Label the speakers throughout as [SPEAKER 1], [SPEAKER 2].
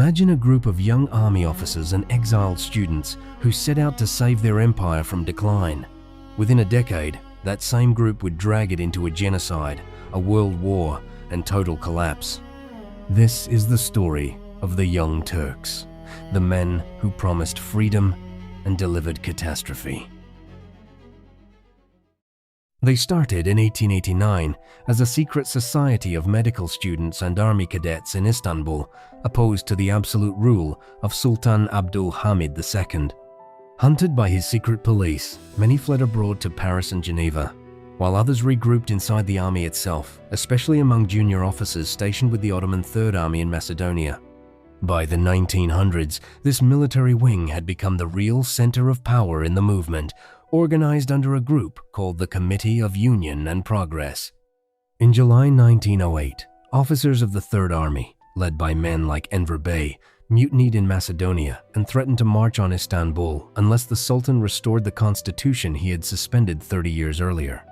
[SPEAKER 1] Imagine a group of young army officers and exiled students who set out to save their empire from decline. Within a decade, that same group would drag it into a genocide, a world war, and total collapse. This is the story of the Young Turks, the men who promised freedom and delivered catastrophe. They started in 1889 as a secret society of medical students and army cadets in Istanbul, opposed to the absolute rule of Sultan Abdul Hamid II. Hunted by his secret police, many fled abroad to Paris and Geneva, while others regrouped inside the army itself, especially among junior officers stationed with the Ottoman Third Army in Macedonia. By the 1900s, this military wing had become the real center of power in the movement, organized under a group called the Committee of Union and Progress. In July 1908, officers of the Third Army, led by men like Enver Bey, mutinied in Macedonia and threatened to march on Istanbul unless the Sultan restored the constitution he had suspended 30 years earlier.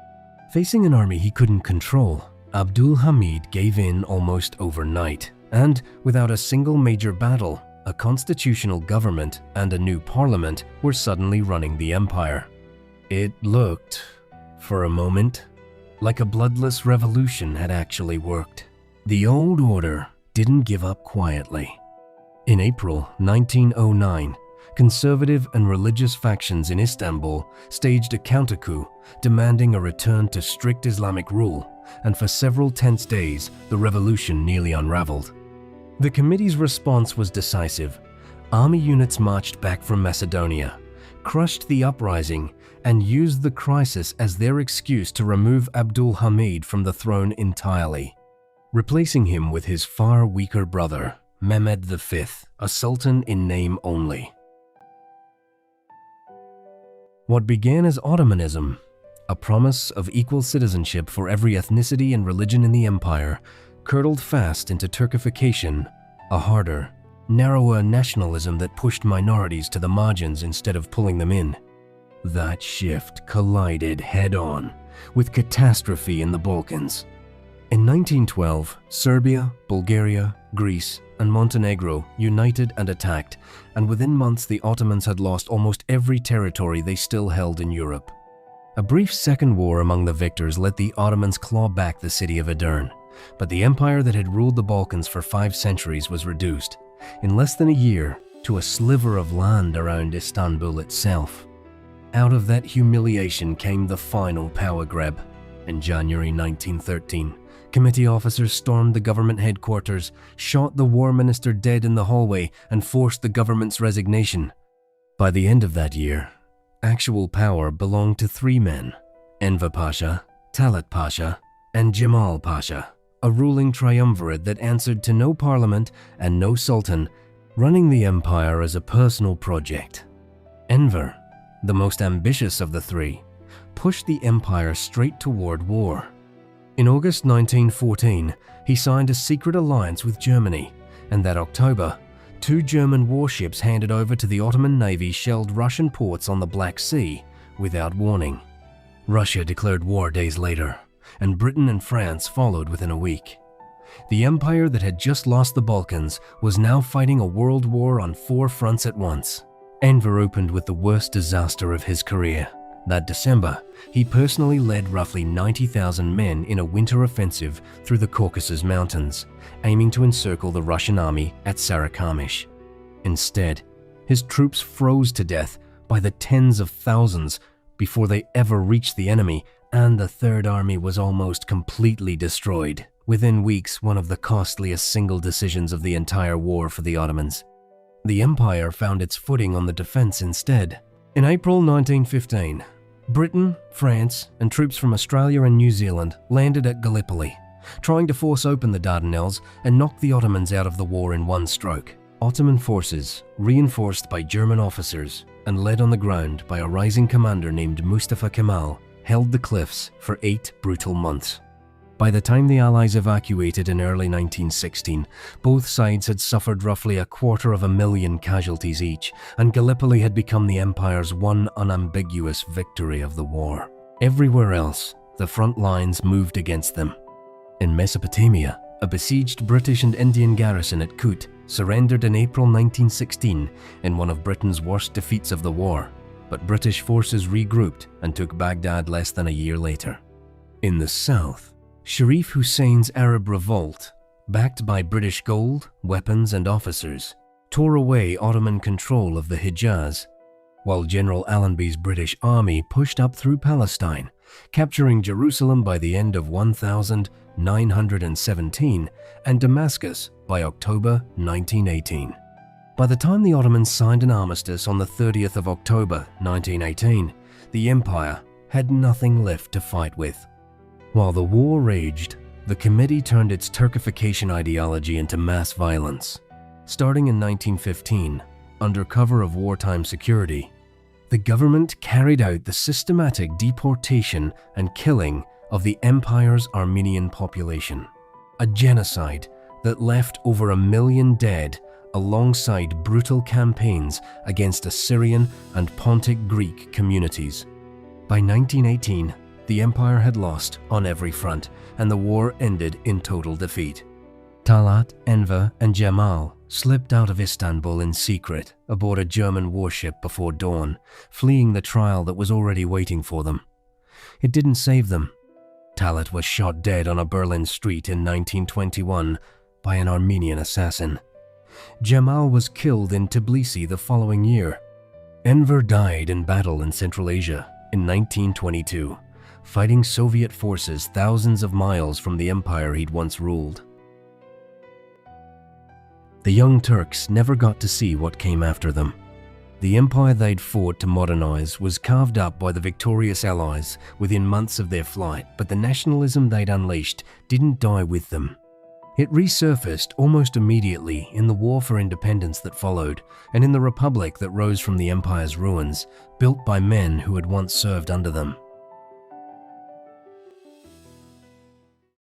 [SPEAKER 1] Facing an army he couldn't control, Abdul Hamid gave in almost overnight, and without a single major battle, a constitutional government and a new parliament were suddenly running the empire. It looked, for a moment, like a bloodless revolution had actually worked. The old order didn't give up quietly. In April 1909, conservative and religious factions in Istanbul staged a counter-coup demanding a return to strict Islamic rule, and for several tense days, the revolution nearly unraveled. The committee's response was decisive. Army units marched back from Macedonia, crushed the uprising, and used the crisis as their excuse to remove Abdul Hamid from the throne entirely, replacing him with his far weaker brother, Mehmed V, a sultan in name only. What began as Ottomanism, a promise of equal citizenship for every ethnicity and religion in the empire, curdled fast into Turkification, a harder, narrower nationalism that pushed minorities to the margins instead of pulling them in. That shift collided head-on with catastrophe in the Balkans. In 1912, Serbia, Bulgaria, Greece, and Montenegro united and attacked, and within months the Ottomans had lost almost every territory they still held in Europe. A brief second war among the victors let the Ottomans claw back the city of Edirne, but the empire that had ruled the Balkans for 5 centuries was reduced, in less than a year, to a sliver of land around Istanbul itself. Out of that humiliation came the final power grab. In January 1913, committee officers stormed the government headquarters, shot the war minister dead in the hallway, and forced the government's resignation. By the end of that year, actual power belonged to 3 men: Enver Pasha, Talat Pasha, and Cemal Pasha, a ruling triumvirate that answered to no parliament and no sultan, running the empire as a personal project. Enver, the most ambitious of the 3, pushed the empire straight toward war. In August 1914, he signed a secret alliance with Germany, and that October, 2 German warships handed over to the Ottoman Navy shelled Russian ports on the Black Sea without warning. Russia declared war days later, and Britain and France followed within a week. The empire that had just lost the Balkans was now fighting a world war on 4 fronts at once. Enver opened with the worst disaster of his career. That December, he personally led roughly 90,000 men in a winter offensive through the Caucasus Mountains, aiming to encircle the Russian army at Sarikamish. Instead, his troops froze to death by the tens of thousands before they ever reached the enemy, and the Third Army was almost completely destroyed. Within weeks, one of the costliest single decisions of the entire war for the Ottomans. The empire found its footing on the defense instead. In April 1915, Britain, France, and troops from Australia and New Zealand landed at Gallipoli, trying to force open the Dardanelles and knock the Ottomans out of the war in one stroke. Ottoman forces, reinforced by German officers and led on the ground by a rising commander named Mustafa Kemal, held the cliffs for 8 brutal months. By the time the Allies evacuated in early 1916, both sides had suffered roughly 250,000 casualties each, and Gallipoli had become the empire's one unambiguous victory of the war. Everywhere else, the front lines moved against them. In Mesopotamia, a besieged British and Indian garrison at Kut surrendered in April 1916 in one of Britain's worst defeats of the war, but British forces regrouped and took Baghdad less than a year later. In the south, Sharif Hussein's Arab revolt, backed by British gold, weapons and officers, tore away Ottoman control of the Hijaz, while General Allenby's British army pushed up through Palestine, capturing Jerusalem by the end of 1917 and Damascus by October 1918. By the time the Ottomans signed an armistice on the 30th of October 1918, the empire had nothing left to fight with. While the war raged, the committee turned its Turkification ideology into mass violence. Starting in 1915, under cover of wartime security, the government carried out the systematic deportation and killing of the empire's Armenian population, a genocide that left over 1 million dead alongside brutal campaigns against Assyrian and Pontic Greek communities. By 1918, the empire had lost on every front, and the war ended in total defeat. Talat, Enver, and Jamal slipped out of Istanbul in secret aboard a German warship before dawn, fleeing the trial that was already waiting for them. It didn't save them. Talat was shot dead on a Berlin street in 1921 by an Armenian assassin. Jamal was killed in Tbilisi the following year. Enver died in battle in Central Asia in 1922, fighting Soviet forces thousands of miles from the empire he'd once ruled. The Young Turks never got to see what came after them. The empire they'd fought to modernize was carved up by the victorious Allies within months of their flight, but the nationalism they'd unleashed didn't die with them. It resurfaced almost immediately in the war for independence that followed, and in the republic that rose from the empire's ruins, built by men who had once served under them.